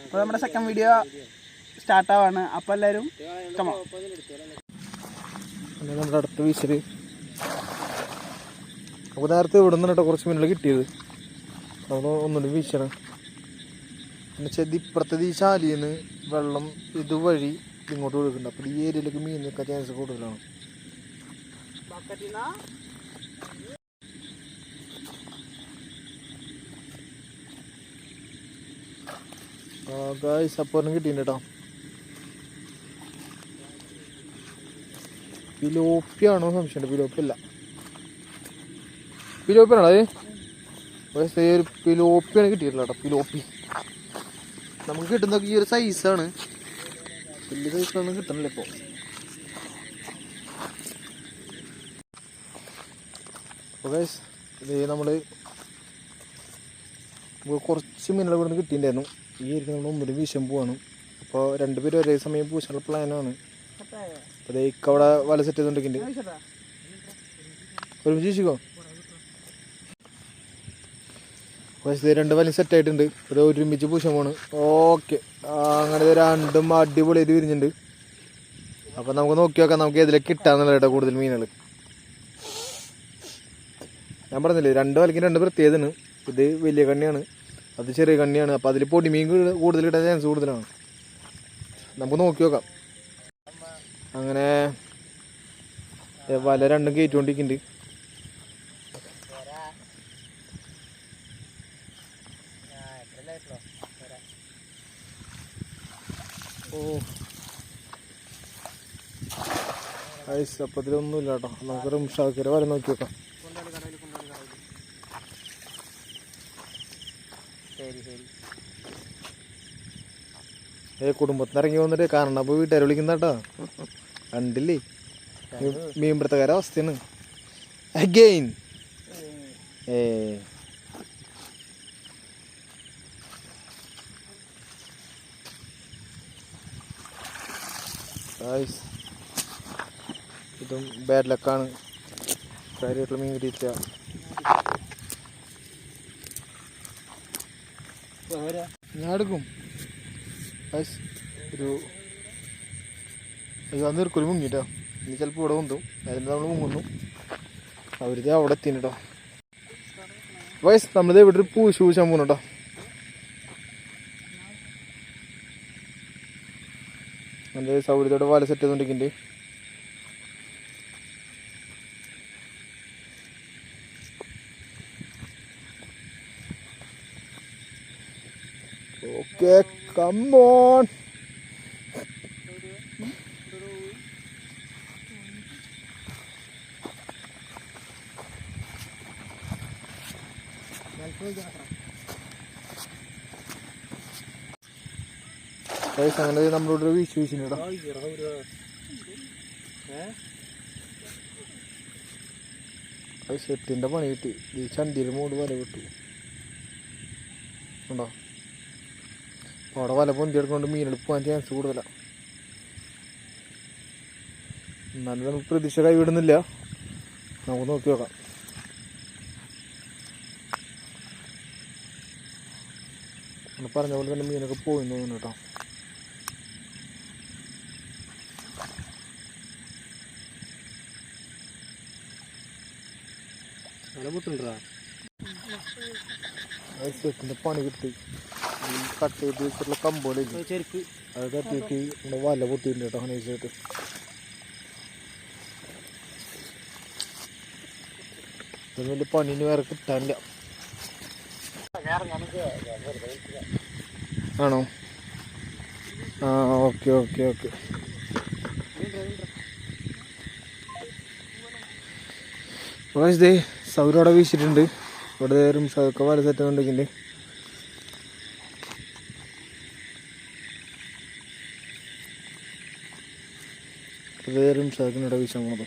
അപ്പോൾ നമ്മുടെ second video സ്റ്റാർട്ടാവാണ്. അപ്പോൾ എല്ലാവരും നമ്മുടെ അടുത്ത വീശല്. അപ്പോൾ നേരത്തെ ഇവിടെ നിന്ന് കേട്ടോ കുറച്ച് മീനുകൾ കിട്ടിയത്. നമ്മൾ ഒന്നുകൂടി വീശണം. പിന്നെ ചെതി ഇപ്പുറത്തെ ഈ ചാലിയിൽ നിന്ന് വെള്ളം ഇതുവഴി ഇങ്ങോട്ട് ഒഴുകുന്നുണ്ട്. അപ്പോൾ ഈ ഏരിയയിലേക്ക് മീൻ നിൽക്കാൻ ചാൻസ് കൂടുതലാണ്. ഗായ്സ് അപ്പോഴും കിട്ടിയിട്ടുണ്ട് കേട്ടോ. പിലോപ്പിയാണോ സംശയമുണ്ട്. പിലോപ്പിയല്ല, പിലോപ്പിയാണോ അത്? ഒരു പിലോപ്പിയാണ് കിട്ടിയിട്ടില്ല കേട്ടോ. പിലോപ്പി നമുക്ക് കിട്ടുന്നതൊക്കെ ഈ ഒരു സൈസാണ്. വലിയ സൈസിലൊന്നും കിട്ടണില്ല ഇപ്പോൾ. അപ്പോൾ ഗൈസ് ഇത് നമ്മൾ കുറച്ച് മീനുകൾ ഇവിടെ നിന്ന് കിട്ടിയിട്ടുണ്ടായിരുന്നു. ഈ ആയിരിക്കും നമ്മൾ മുമ്പിൽ വീശാൻ പോവാണ്. അപ്പോൾ രണ്ടുപേരും ഒരേ സമയം പൂശാനുള്ള പ്ലാനാണ്. അപ്പോൾ ഇക്ക് അവിടെ വല സെറ്റ് ചെയ്തുകൊണ്ടിരിക്കുന്നുണ്ട്. ഒരുമിച്ച് വീശിക്കോ. പക്ഷേ രണ്ട് വല സെറ്റ് ആയിട്ടുണ്ട്. അത് ഒരുമിച്ച് പൂശാൻ പോണ്. ഓക്കെ, അങ്ങനെ രണ്ടും അടിപൊളിയായിട്ട് വിരിഞ്ഞിട്ടുണ്ട്. അപ്പോൾ നമുക്ക് നോക്കി നോക്കാം നമുക്ക് ഏതിലേക്ക് കിട്ടാന്നുള്ള കേട്ടോ കൂടുതൽ മീനുകൾ. ഞാൻ പറഞ്ഞില്ലേ രണ്ട് വലയ്ക്കും രണ്ട് പ്രത്യേകതയാണ്. ഇത് വലിയ കണ്ണിയാണ്, അത് ചെറിയ കണ്ണിയാണ്. അപ്പോൾ അതിൽ പൊടിമീൻ കൂടുതൽ കിട്ടാൻ ചാൻസ് കൂടുതലാണ്. നമുക്ക് നോക്കി നോക്കാം. അങ്ങനെ വല രണ്ടും കയറ്റിക്കൊണ്ടിരിക്കുന്നുണ്ട്. ഓ ഐസ് അപ്പത്തിലൊന്നുമില്ല കേട്ടോ. നമുക്ക് റിംഷാക്കിര വല നോക്കി നോക്കാം. കുടുംബത്തിന് ഇറങ്ങി വന്നിട്ട് കാരണം അപ്പോൾ വീട്ടുകാർ വിളിക്കുന്ന കേട്ടോ. കണ്ടില്ലേ മീൻപിടുത്തക്കാരെ അവസ്ഥയാണ്. അഗെയിൻ ഇതും ബാഡ് ലക്കാണ്. കാര്യമായിട്ടുള്ള മീൻ കിട്ടിയില്ല. ഞാൻ എടുക്കും ഒരു അന്നേർക്കൊരു മുങ്ങിട്ടോ. ഇനി ചിലപ്പോൾ ഇവിടെ മുന്തും. അതിന് നമ്മൾ മുങ്ങുന്നു. അവരിത് അവിടെ എത്തിന് കേട്ടോ. വയസ്സ് നമ്മളിത് ഇവിടെ ഒരു പൂശ് പൂശാൻ പോകുന്നു കേട്ടോ. നല്ല സൗകര്യത്തോടെ വല സെറ്റ് ചെയ്തുകൊണ്ടിരിക്കുന്നുണ്ട്. Okay, come on. അങ്ങനെ നമ്മളോട് വീശ് വീശിട്ടോ. സെറ്റിന്റെ പണി കിട്ടി. ഈ ചണ്ടിയിൽ മൂട് വല കിട്ടു ഉണ്ടോ. അവിടെ വല പൊന്തിയെടുക്കൊണ്ട് മീനെടുപ്പ് പോകാൻ ചാൻസ് കൂടുതലാണ്. എന്നാലും നമുക്ക് പ്രതീക്ഷ കൈവിടുന്നില്ല. നമുക്ക് നോക്കി നോക്കാം. പറഞ്ഞ പോലെ തന്നെ മീനൊക്കെ പോയി തോന്നുന്നു കേട്ടോ. സെറ്റിന്റെ പണി കിട്ടി. കട്ട് ചെയ്ത് വെച്ചിട്ടുള്ള കമ്പോളി അത് തട്ടിയിട്ട് നമ്മുടെ വല പൊട്ടിയിട്ടുണ്ട് കേട്ടോ. നൈസായിട്ട് ഇതൊന്നും വലിയ പണിന് വേറെ കിട്ടാനില്ല. ആണോ? ആ ഓക്കെ ഓക്കെ ഓക്കെ. ഇതേ സൗരോടെ വീശിട്ടുണ്ട്. ഇവിടെ റിംഷൊക്കെ വല സെറ്റ് കൊണ്ടിരിക്കുന്നുണ്ട്. റിംഷാക്കിനോടെ വീശാൻ പോണത്.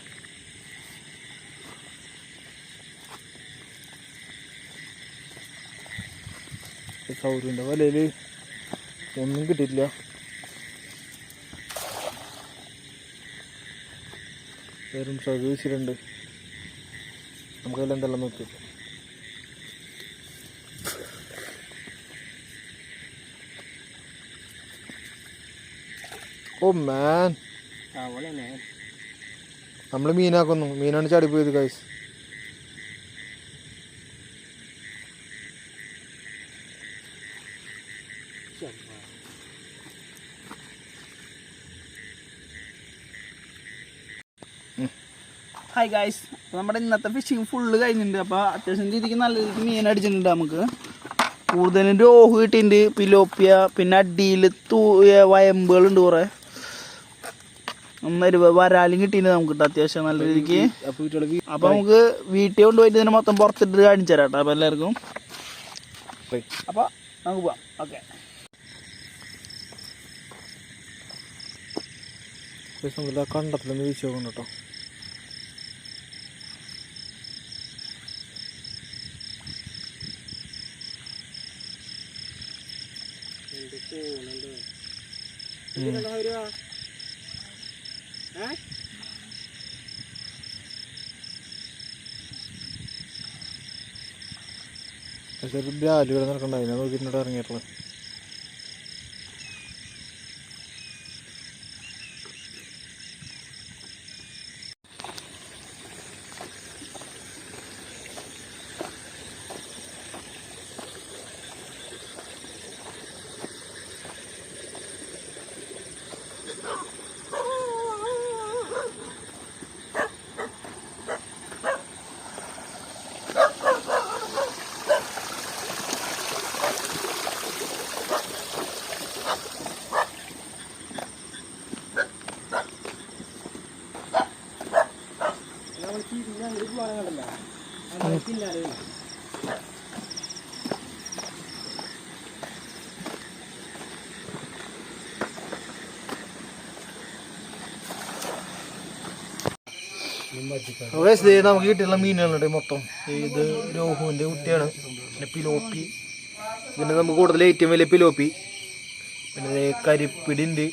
സൗരിൻ്റെ വലയിൽ ഒന്നും കിട്ടിയിട്ടില്ല. റിംഷാക്ക് വീശിട്ടുണ്ട്. നമുക്കതിൽ എന്തെല്ലാം നോക്കി. ഓ മാൻ, നമ്മൾ മീനാക്കുന്നു. മീനാണ് ചാടിപ്പോയത് ഗൈസ്. ഹായ് ഗായ്സ്, അപ്പോൾ നമ്മുടെ ഇന്നത്തെ ഫിഷിങ് ഫുള്ള് കഴിഞ്ഞിട്ടുണ്ട്. അപ്പോൾ അത്യാവശ്യം രീതിക്ക് നല്ല രീതിക്ക് മീൻ അടിച്ചിട്ടുണ്ട്. നമുക്ക് കൂടുതലും രോഹു കിട്ടിയിട്ടുണ്ട്, പിലോപ്പിയ, പിന്നെ അടിയിൽ വയമ്പുകളുണ്ട് കുറേ. വരാലും കിട്ടിയിട്ടുണ്ട് നമുക്ക് കിട്ടും അത്യാവശ്യം നല്ല രീതിക്ക്. അപ്പോൾ നമുക്ക് വീട്ടിൽ കൊണ്ടുപോയിട്ട് ഇതിനെ മൊത്തം പുറത്തിട്ട് കാണിച്ചു തരാം കേട്ടോ അപ്പോൾ എല്ലാവർക്കും. അപ്പോൾ നമുക്ക് പോവാം. ഓക്കെ, കണ്ടത്തിലൊന്ന് വീശി നോക്കണം കേട്ടോ. പക്ഷെ ഒരു ബ്രാലുകൾ നടക്കണ്ടായി, ഞാൻ നോക്കിയിട്ട് ഇറങ്ങിയിട്ടുള്ളത്. നമുക്ക് കിട്ടിയുള്ള മീനുകളുണ്ട് മൊത്തം. ഇത് രോഹുവിൻ്റെ കുട്ടിയാണ്, പിന്നെ പിലോപ്പി, പിന്നെ നമുക്ക് കൂടുതൽ ഏറ്റവും വലിയ പിലോപ്പി, പിന്നെ കരിപ്പിടി ഉണ്ട്,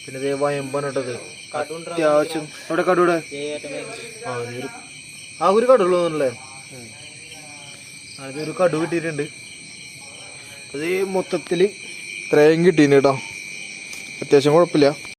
പിന്നെ വയമ്പനിട്ടത് അത്യാവശ്യം. അവിടെ കടൂടെ ഒരു കടുള്ളൂ തോന്നല്ലേ, അതൊരു കടു കിട്ടിയിട്ടുണ്ട്. അത് മൊത്തത്തിൽ ഇത്രയും കിട്ടിയിട്ടുണ്ട് കേട്ടോ, അത്യാവശ്യം കുഴപ്പമില്ല.